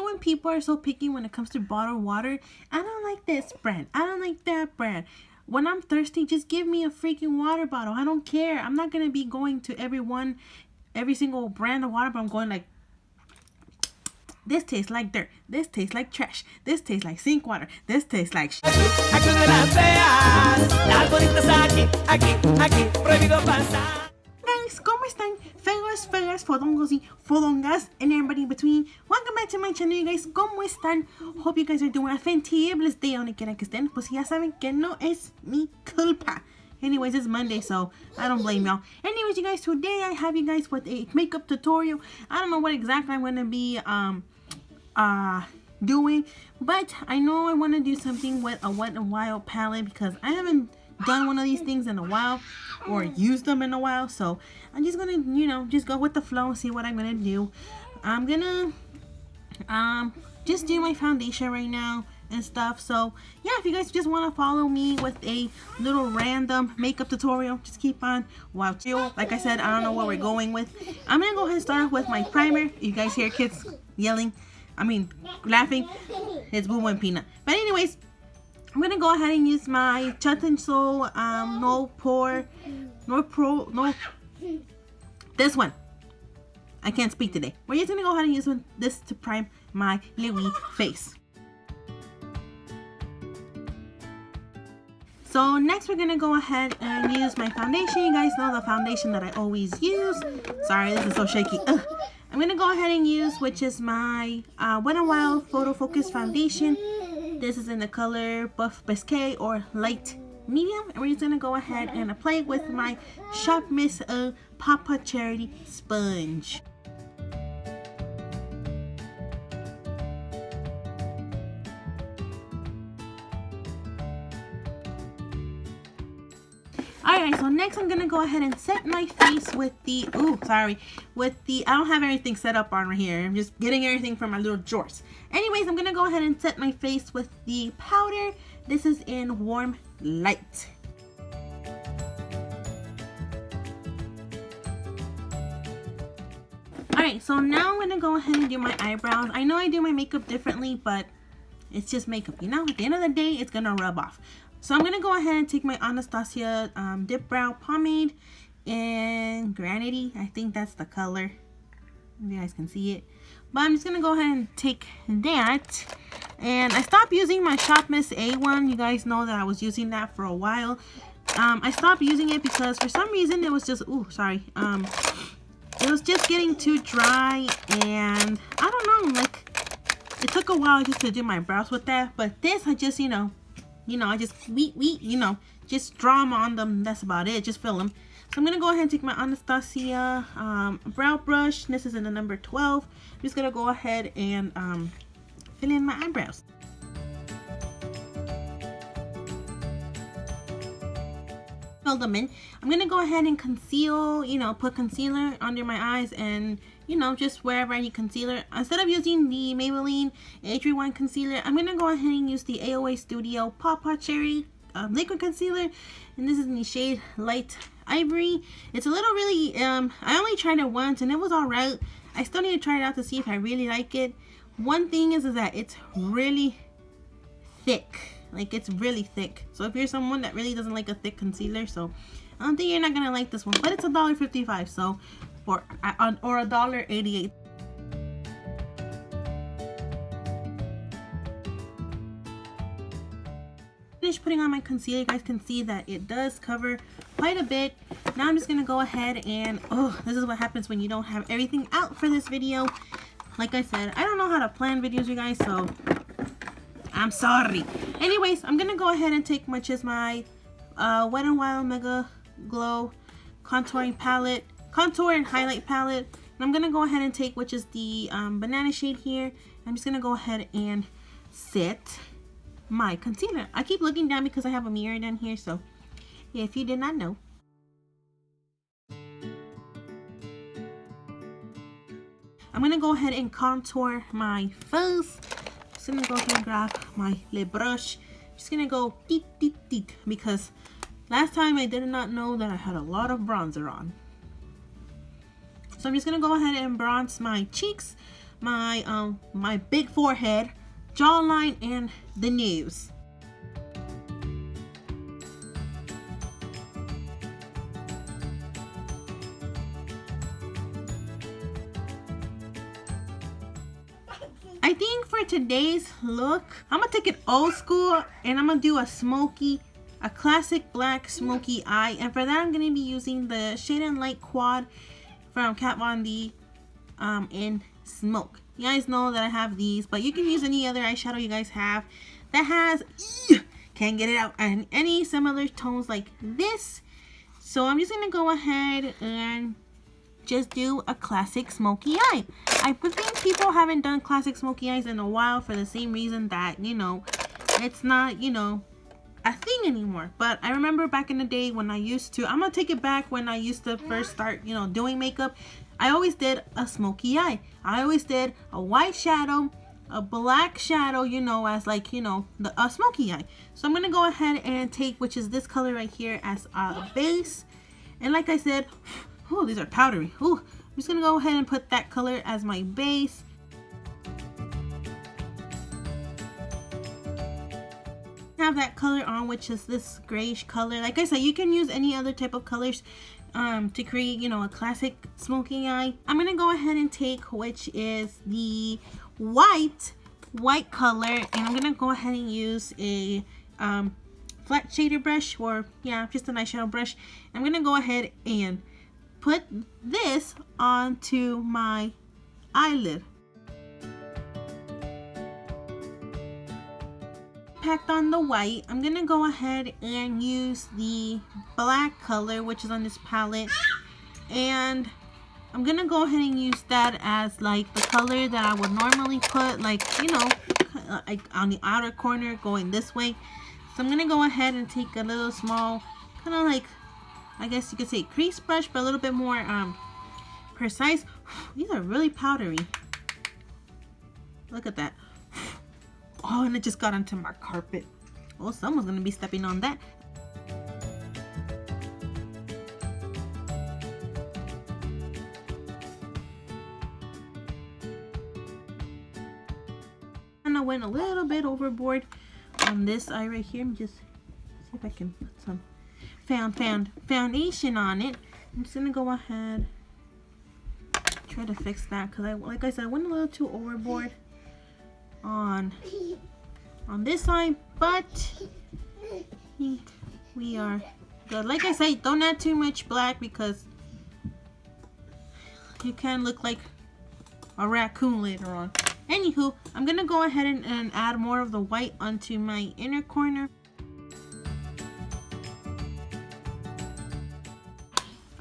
hate when people are so picky when it comes to bottled water. I don't like this brand. I don't like that brand. When I'm thirsty, just give me a freaking water bottle. I don't care. I'm not going to be going to every single brand of water, but I'm going like, this tastes like dirt. This tastes like trash. This tastes like sink water. This tastes like shit. Guys, ¿cómo están? Feos, feas, fodongos y fodongas, and everybody in between. Welcome back to my channel, you guys. ¿Cómo están? Hope you guys are doing a fantabulous day donde quiera que estén. Pues ya saben que no es mi culpa. Anyways, it's Monday, so I don't blame y'all. Anyways, you guys, today I have you guys with a makeup tutorial. I don't know what exactly I'm going to be doing, but I know I want to do something with a Wet n Wild palette because I haven't done one of these things in a while or used them in a while. So I'm just gonna, just go with the flow and see what I'm gonna do. I'm gonna just do my foundation right now and stuff. So yeah, if you guys just want to follow me with a little random makeup tutorial, just keep on watching. Like I said, I don't know what we're going with. I'm gonna go ahead and start off with my primer. You guys hear kids yelling, laughing, it's Boo and Peanut. But anyways, I'm gonna go ahead and use my Chutt and Soul this one. I can't speak today. We're just gonna go ahead and use this to prime my Louis face. So next we're gonna go ahead and use my foundation. You guys know the foundation that I always use. Sorry, this is so shaky. I'm gonna go ahead and use, which is my Wet n Wild Photo Focus Foundation. This is in the color Buff Biscay or light medium, and we're just gonna go ahead and apply it with my Shop Miss Papa Charity sponge. Alright, so next I'm gonna go ahead and set my face with the I don't have everything set up on right here. I'm just getting everything from my little drawers. Anyways, I'm gonna go ahead and set my face with the powder. This is in Warm Light. Alright, so now I'm gonna go ahead and do my eyebrows. I know I do my makeup differently, but it's just makeup, At the end of the day, it's gonna rub off. So I'm going to go ahead and take my Anastasia Dip Brow Pomade in Granity. I think that's the color. You guys can see it. But I'm just going to go ahead and take that. And I stopped using my Shop Miss A1. You guys know that I was using that for a while. I stopped using it because for some reason it was just, it was just getting too dry. And I don't know, it took a while just to do my brows with that. But this, I just, I just just draw them on them. That's about it. Just fill them. So I'm gonna go ahead and take my Anastasia brow brush. This is in the number 12. I'm just gonna go ahead and fill in my eyebrows. Fill them in. I'm gonna go ahead and conceal. Put concealer under my eyes and just wherever I need concealer. Instead of using the Maybelline Age Rewind concealer, I'm gonna go ahead and use the AOA Studio Papa Cherry liquid concealer, and this is in the shade Light Ivory. It's a little really I only tried it once and it was alright. I still need to try it out to see if I really like it. One thing is that it's really thick. It's really thick. So if you're someone that really doesn't like a thick concealer, so I don't think you're not gonna like this one. But it's $1.55, so or $1.88. Finished putting on my concealer. You guys can see that it does cover quite a bit. Now I'm just gonna go ahead and this is what happens when you don't have everything out for this video. Like I said, I don't know how to plan videos, you guys, so I'm sorry. Anyways, I'm gonna go ahead and take my Wet n Wild Mega Glow contouring palette. Contour and highlight palette, and I'm gonna go ahead and take, which is the banana shade here. I'm just gonna go ahead and set my concealer. I keep looking down because I have a mirror down here, so yeah, if you did not know. I'm gonna go ahead and contour my face. Just gonna go ahead and grab my lip brush. Just gonna go deep because last time I did not know that I had a lot of bronzer on. So I'm just going to go ahead and bronze my cheeks, my big forehead, jawline, and the nose. I think for today's look, I'm gonna take it old school and I'm gonna do a classic black smoky eye. And for that, I'm gonna be using the Shade and Light Quad from Kat Von D in Smoke. You guys know that I have these, but you can use any other eyeshadow you guys have that has, can't get it out, and any similar tones like this. So I'm just gonna go ahead and just do a classic smoky eye. I think people haven't done classic smoky eyes in a while for the same reason that, you know, it's not, you know, a thing anymore. But I remember back in the day when I used to, I'm gonna take it back when I used to first start, you know, doing makeup. I always did a smoky eye. I always did a white shadow, a black shadow, you know, as like, you know, a smoky eye. So I'm gonna go ahead and take, which is this color right here, as a base. And like I said, oh, these are powdery. Oh, I'm just gonna go ahead and put that color as my base. Have that color on, which is this grayish color. Like I said, you can use any other type of colors to create, you know, a classic smoky eye. I'm gonna go ahead and take, which is the white color, and I'm gonna go ahead and use a flat shader brush, or yeah, just an eyeshadow brush. I'm gonna go ahead and put this onto my eyelid. Packed on the white, I'm gonna go ahead and use the black color, which is on this palette, and I'm gonna go ahead and use that as like the color that I would normally put, like, you know, like on the outer corner going this way. So I'm gonna go ahead and take a little small, kind of like, I guess you could say crease brush, but a little bit more precise. These are really powdery. Look at that. Oh, and it just got onto my carpet. Oh, someone's gonna be stepping on that. And I went a little bit overboard on this eye right here. Just see if I can put some foundation on it. I'm just gonna go ahead, try to fix that, because like I said, I went a little too overboard on this side, but we are good. Like I said, don't add too much black because you can look like a raccoon later on. Anywho, I'm gonna go ahead and add more of the white onto my inner corner.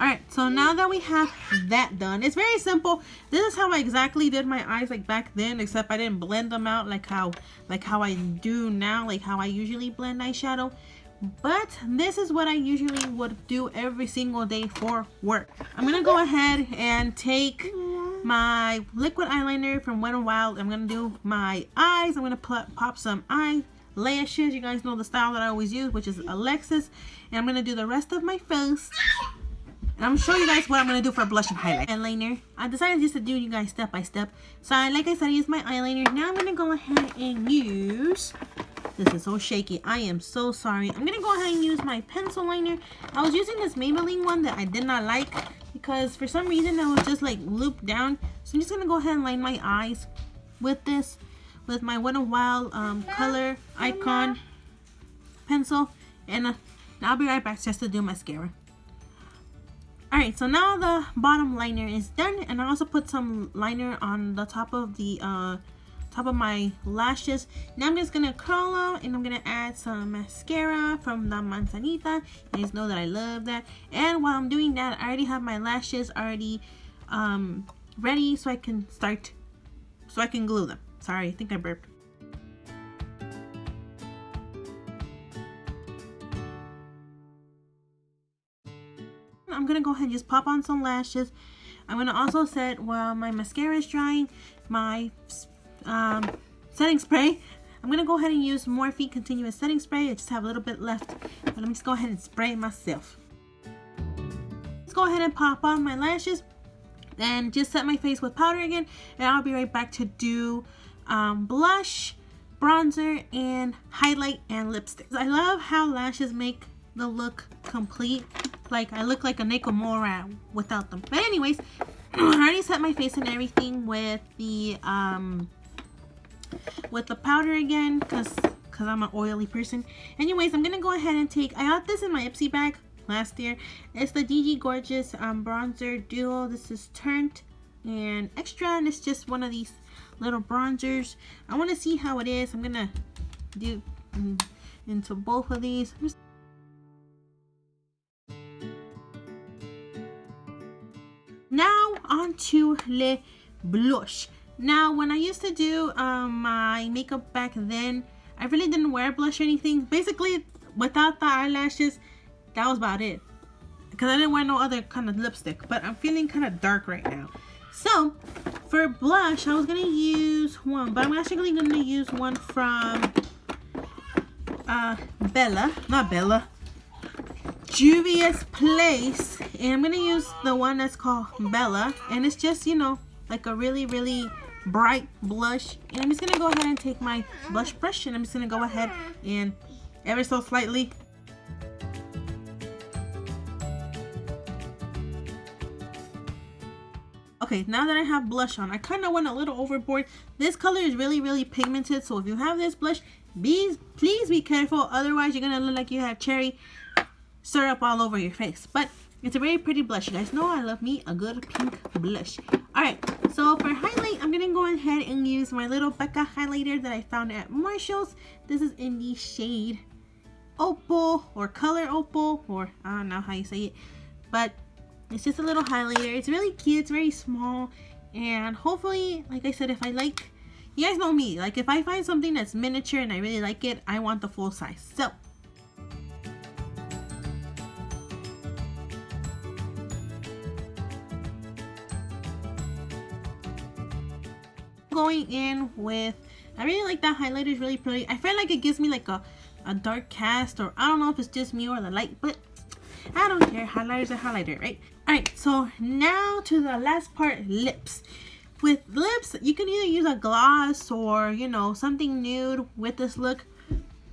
Alright, so now that we have that done, it's very simple. This is how I exactly did my eyes like back then, except I didn't blend them out like how I do now, like how I usually blend eyeshadow. But this is what I usually would do every single day for work. I'm gonna go ahead and take my liquid eyeliner from Wet n Wild. I'm gonna do my eyes. I'm gonna pop some eyelashes. You guys know the style that I always use, which is Alexis. And I'm gonna do the rest of my face. And I'm gonna show you guys what I'm gonna do for blush and highlight. Eyeliner. I decided just to do you guys step by step. So like I said, I use my eyeliner. Now I'm gonna go ahead and use, this is so shaky, I am so sorry. I'm gonna go ahead and use my pencil liner. I was using this Maybelline one that I did not like because for some reason it was just like looped down. So I'm just gonna go ahead and line my eyes with this, with my Wet n Wild color icon pencil. And I'll be right back just to do mascara. Alright, so now the bottom liner is done, and I also put some liner on the top of the top of my lashes. Now I'm just gonna curl out and I'm gonna add some mascara from the Manzanita. You guys know that I love that. And while I'm doing that, I already have my lashes already ready, so I can glue them. Sorry, I think I burped. I'm gonna go ahead and just pop on some lashes. I'm gonna also set, while my mascara is drying, my setting spray. I'm gonna go ahead and use Morphe Continuous Setting Spray. I just have a little bit left, but let me just go ahead and spray it myself. Let's go ahead and pop on my lashes. Then just set my face with powder again, and I'll be right back to do blush, bronzer, and highlight and lipstick. I love how lashes make the look complete. Like I look like a Nakamura without them. But anyways, I already set my face and everything with the powder again, because I'm an oily person. Anyways, I'm gonna go ahead and take, I got this in my Ipsy bag last year. It's the DG Gorgeous bronzer duo. This is Turnt and Extra, and it's just one of these little bronzers. I want to see how it is. I'm gonna do into both of these. Now on to le blush. Now when I used to do my makeup back then, I really didn't wear blush or anything. Basically, without the eyelashes, that was about it, because I didn't wear no other kind of lipstick. But I'm feeling kind of dark right now, so for blush I was gonna use one, but I'm actually gonna use one from Juvia's Place, and I'm gonna use the one that's called Bella, and it's just, you know, like a really bright blush. And I'm just gonna go ahead and take my blush brush, and I'm just gonna go ahead and ever so slightly okay, now that I have blush on, I kind of went a little overboard. This color is really pigmented, so if you have this blush, please be careful, otherwise you're gonna look like you have cherry syrup all over your face. But it's a very pretty blush. You guys know I love me a good pink blush. Alright, so for highlight, I'm gonna go ahead and use my little Becca highlighter that I found at Marshall's. This is in the shade Opal, or Color Opal, or I don't know how you say it, but it's just a little highlighter. It's really cute, it's very small, and hopefully, like I said, if I like, you guys know me, like if I find something that's miniature and I really like it, I want the full size. So going in with, I really like that highlighter. Is really pretty. I feel like it gives me like a dark cast, or I don't know if it's just me or the light, but I don't care. Highlighter's a highlighter, right? Alright, so now to the last part, lips. With lips, you can either use a gloss or, you know, something nude with this look.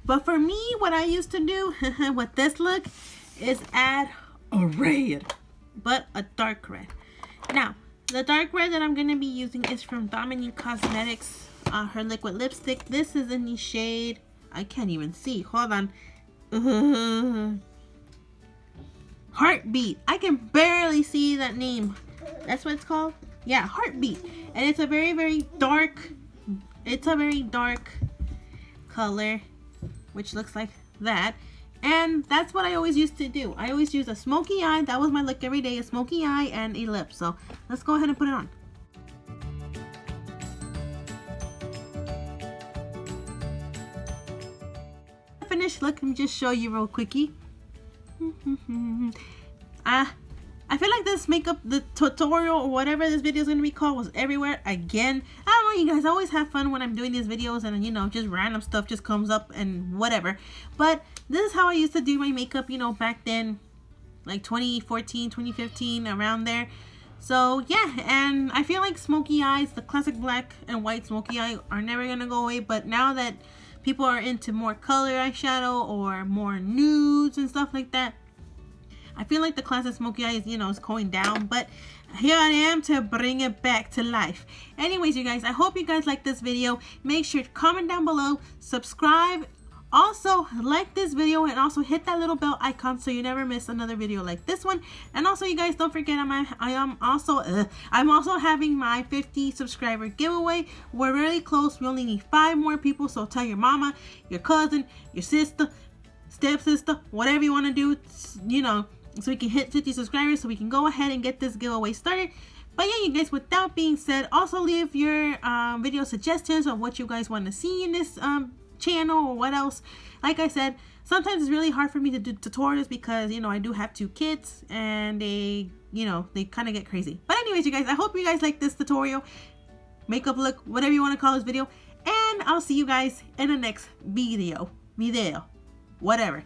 But for me, what I used to do with this look is add a red, but a dark red. Now, the dark red that I'm going to be using is from Dominique Cosmetics, her liquid lipstick. This is in the shade, I can't even see, hold on. Heartbeat. I can barely see that name. That's what it's called? Yeah, Heartbeat. And it's a very dark, color, which looks like that. And that's what I always used to do. I always use a smoky eye. That was my look every day, a smoky eye and a lip. So let's go ahead and put it on. Finished look, let me just show you real quickie. I feel like this makeup, the tutorial or whatever this video is going to be called, was everywhere again. I don't know, you guys, I always have fun when I'm doing these videos, and you know, just random stuff just comes up and whatever. But this is how I used to do my makeup, you know, back then, like 2014, 2015, around there. So yeah, and I feel like smoky eyes, the classic black and white smoky eye, are never going to go away. But now that people are into more color eyeshadow or more nudes and stuff like that, I feel like the classic smoky eye is, you know, is going down, but here I am to bring it back to life. Anyways, you guys, I hope you guys like this video. Make sure to comment down below, subscribe, also like this video, and also hit that little bell icon so you never miss another video like this one. I'm also, you guys, don't forget, I'm also having my 50 subscriber giveaway. We're really close. We only need 5 more people, so tell your mama, your cousin, your sister, stepsister, whatever you want to do, you know, so we can hit 50 subscribers so we can go ahead and get this giveaway started. But yeah, you guys, with that being said, also leave your video suggestions of what you guys want to see in this channel, or what else. Like I said, sometimes it's really hard for me to do tutorials because, you know, I do have 2 kids and they, you know, they kind of get crazy. But anyways, you guys, I hope you guys like this tutorial, makeup look, whatever you want to call this video, and I'll see you guys in the next video, whatever.